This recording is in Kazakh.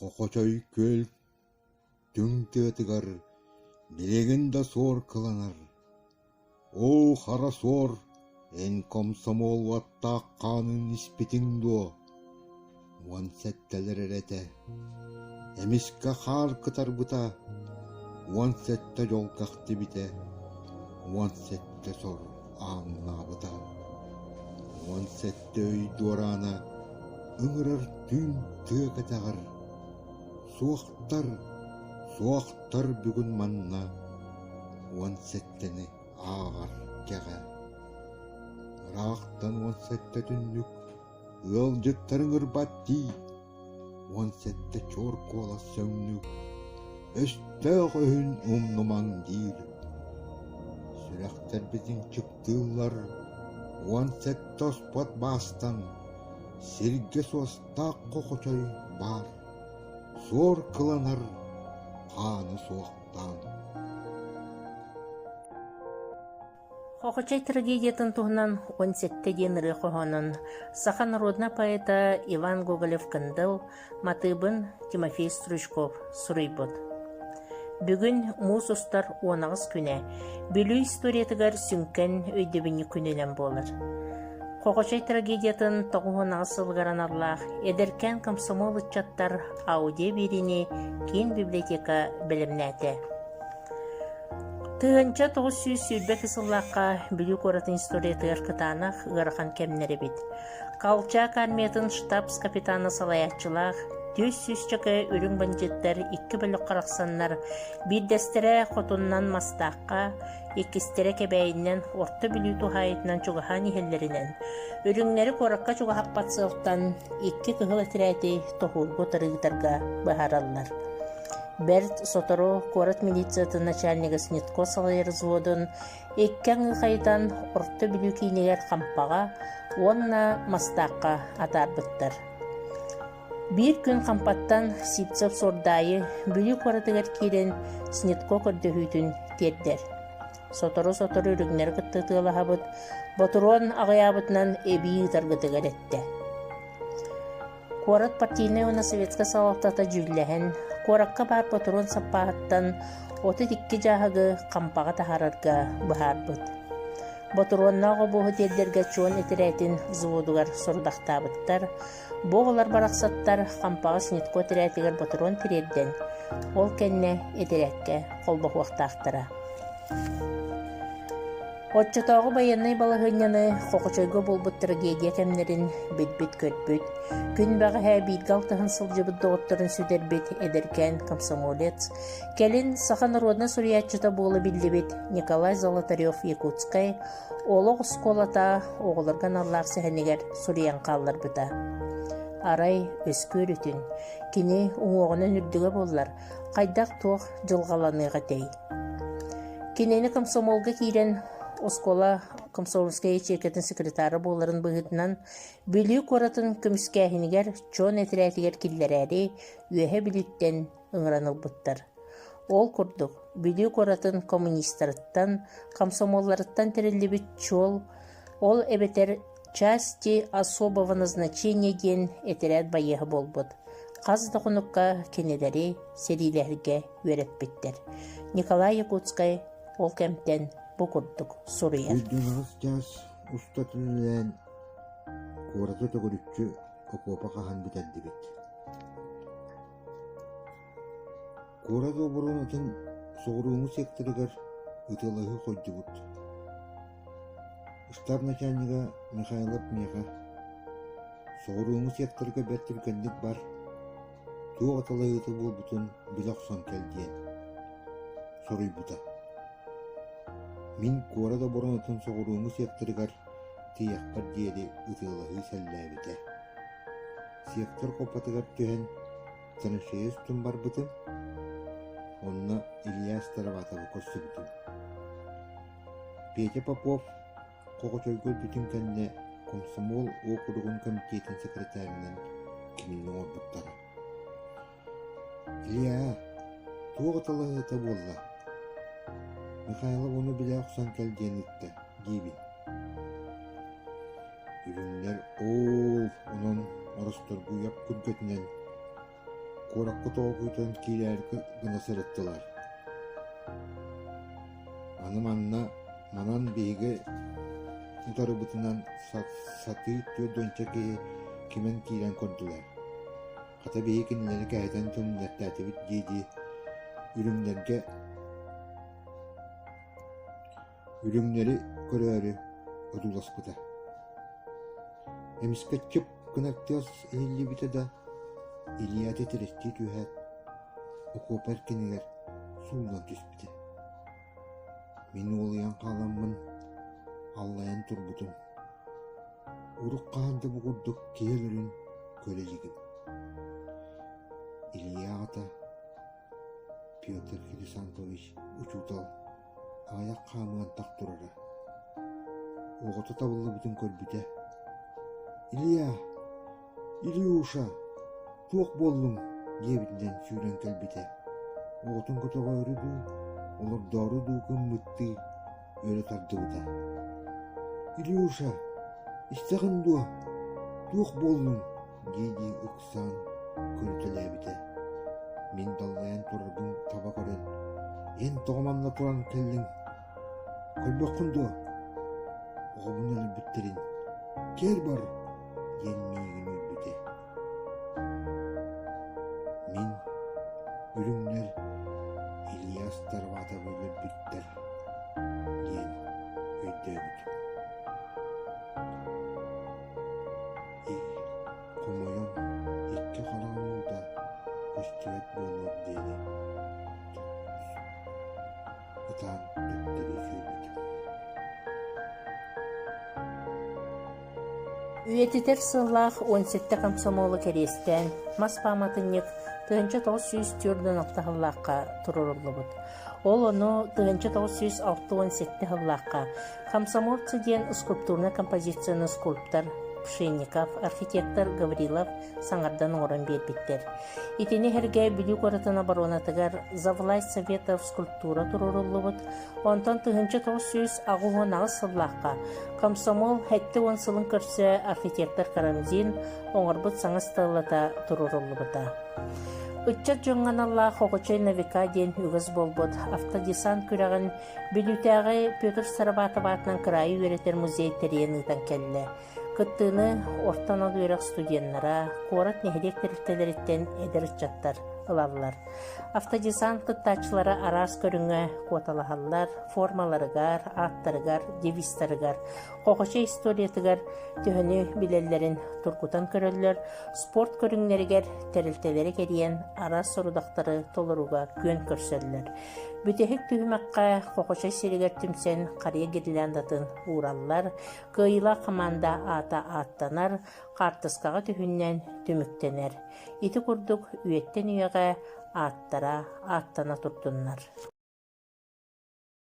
Қоқочой көл түң тетігар, билеген да сор кыланар. О, хара сор, эн комсомол ватта қанын испитин до. Уан сәттелер әрәті. Эмиске хар кытар бұта. Уан сәтті жол қақты біте. Уан сәтті сор аңна бұта. Уан сәтті өй дорана. Үңірір түн тыгатағыр. Суақтар бүгін манна. Уан сәттіні ағар кәға. Рақтан уан сәтті түннік. Өл жеттарың ұрбатти. Уан сәтті чор кола сөңнік. Өсті қойын ұмныман дейір. Сүрәқтер біздің чүктілар. Уан сәтті оспат бастан. Серге состақ қоқочой бар. Сор кыланар қаны соқтан. Қоқочай трагедиятын туғынан 17 денірі қоғанын саха народна поэта Иван Гоголев кындыл, матыбын Тимофей Стручков сурыйбыт. Бүгін муз ұстар 19 күне, бүлі историятыгар сүнкен өйдебіні күнелен болыр. Қоқочай трагедиятын 19 сылғаран арлақ, едеркен комсомол ұтчаттар аудио беріне кен библиотека білімнәті. Тыгынча 900 сүлбек ысыллаққа бүлі коратын историятыгар кытанақ ғырқан кемнері бит. Калча карметын штабс капитаны салаятчылақ, 400 чакы үрің банжеттер 2 бөлік қарақсаннар, бір дәстірі қотыннан мастаққа, екістері кебәйінен орта бүлі тухайытынан чуғахан ехеллерінен. Үріңнері қораққа чуғахап батсылықтан 2 кығыл әтірәті тоғылғы тұрығдарға бағаралар. Берт Соторо корот милициятын начальнига Снитко салайыр зводын еккен ғайдан орта бүлі кейнегер қампаға, онна мастаққа атар бұттар. Bir күн қампаттан Сипцев сордайы бүлі қоратығар керен Снитко көрді тердер. Соторо үрігнер күттігілі хабыт, Ботурон ағаябытынан әбейі тарғытығар әтті. Корат партийны оны советска салақтата жүлләхін, Коракка бар Ботурон саппағыттан оты тикки жағығы қампаға тахарарға бұхар бұд. Ботуроннағы бұғы тердерге чуан етірәйтін зводугар сұрдақтабыттар, Боғылар барақсаттар қампаға Снитко тірәтігер Ботурон тірерден, ол кәнне етірәкке қолбақ уақтақтыра. Отчатағы баяннай балағыняны қоқычойғы болбыт трагедия кәмнерін бит-бит көтбіт, күн бағы әбейдгі алтығын сылжыбыт доғыттырын сүдербет едеркен комсомолец, кәлін саха народна суриятчыта болы білдебет Николай Золотарев Якутскай, олық сколата оғылырған арлақ сәхенегер суриян қаллар бұта. Арай өскөр үтін, кені оңоғынан үрдігі боллар, қайдақ тоқ жылғаланыға тей. Кенені комсомолға кейрен Оскола комсомольская чекетін секретары боларын бұғытынан бүлі коратын көміскәхінігер чон әтірәтігер келдерәрі өйе біліттен ұңыраныл бұттар. Ол күрдік, бүлі коратын коммунистарыттан, комсомолларыттан тірілі біт чол, ол әбетер части особого назначения ден әтірәт байығы болбыд. Қазды құныққа кенелері серилерге өріп біттер. Николай Якутскай ол кәмттен бұқырдық сұрия. Үйдіңіз жас ұстатылылен қораты төгірікчі оқуапа қахан бітәді бет. Қораты бұрын өтін соғыруыңы секторығар ұтылығы қойды бұд. Штаб начальнига Михайлов Меха соғыруыңы секторыға бәттіркендік бар. Туға атылығы бұл бұтын білоқсан кәлден. Сұрый бұта. Мин корада борон отын соғыруыңы секторығар тияқпар дейді ұтылығы сәлләбеті. Сектор қопатығар түйен тынышыз түн бар бұтын, онына Ильяс Тараватовы көсі бұтын. Петя Попов қоғычойгөл бүтін кәнне комсомол округын комитетін секретарынан кемелің орбыттары. Илья, туғытылығы та болла. Михайлов оны біле ұқсан кәлден үтті, дейбін. Үрінлер онын орыстырғы яп күргетінен Korakku toğuydan kilerki gına sırıttılar. Anımanna manan beyge utarıbıtından satı tüyo dönçeki kimen kilen kondular. Kata beyginleri gaydan tönünlerdi bit giydi. Ürünleri körörü ödülaspıda. Emiske çıp kınaktiyaz ehilli bite da İliyat etiresti tühet. Oku perkeniler suğulan tüspüde. Meni olayan kalamın allayan turbutun. Uruk kağında buğurduk kehelerin kölecigin. İliyata Piotr Filisankovich uçutal ayak kamıgan tak durara. Oğutu tabıllı bütün kölbüte. İlyuşa, tuğuk bollum diyebilden süren kölbüte. Oğutun kutuğa örüdü, olur doğru duğun mıttı, öyle tardı bu da. İlyuşa, istakın duğa, tuğuk bollum diye ıksan kölütele bite. Min dallayan turabın tabakaren, en toğmanla turan kellin. Kölbek kundu, oğubun elbitterin, ker bar, yenmeyin ülbüte. Min, ürünler, İlyas tarvata böyle bitter, yen, öydöbüt. Komoyon, iki karanlığı Köstüvet bollar dedi. Utan döktürü sürdü. Üyetитер сыллах 17 комсомолы керестен, мас паматынник тыгынчы 900 тюрден алтахыллаққа туруруллубут. Ол ону тыгынчы 906-17 хыллаққа комсомольцы ден скульптурна композицияны скульптор Пшенников, архитектор Гаврилов саңардан орын бербиттер. Итини херге бүлүк оратына баронатыгар завласть советов скульптура туруруллубут. Онтон тыгынчы 900 агугонагы сыллаққа комсомол хетти он сылын көрсө архитектор Карамзин оңорбут саңыз тыллата туруруллубута. Үтчат жоңғаналла хоғычай навика ден үгіз болбут. Автодесант күрәғін бүлүтәғі Петр Сарабатоватынан кырайы өретер музей теренігден келі. Кыттыны ортан алуырак студенттара, корат нехелек терилтелереттен эдер чаттар ылаллар. Автодесант кыттачылары арас көрүңө куаталахаллар, формаларыгар, аттарыгар, девистарыгар, кокоча историятыгар төһөнү билеллерин туркутан көрөллөр, спорт көрүңнеригер терилтелери кериен арас сорудактары толоруга көн көрсөллөр. Бүтехик түһүмәккә кокоча сиригер түмсен кария гирландатын ураллар, кыйла команда ата аттанар, картыскага түһүннән түмүктенер. Ити курдук үйеттен үйәгә аттара аттана турдуннар.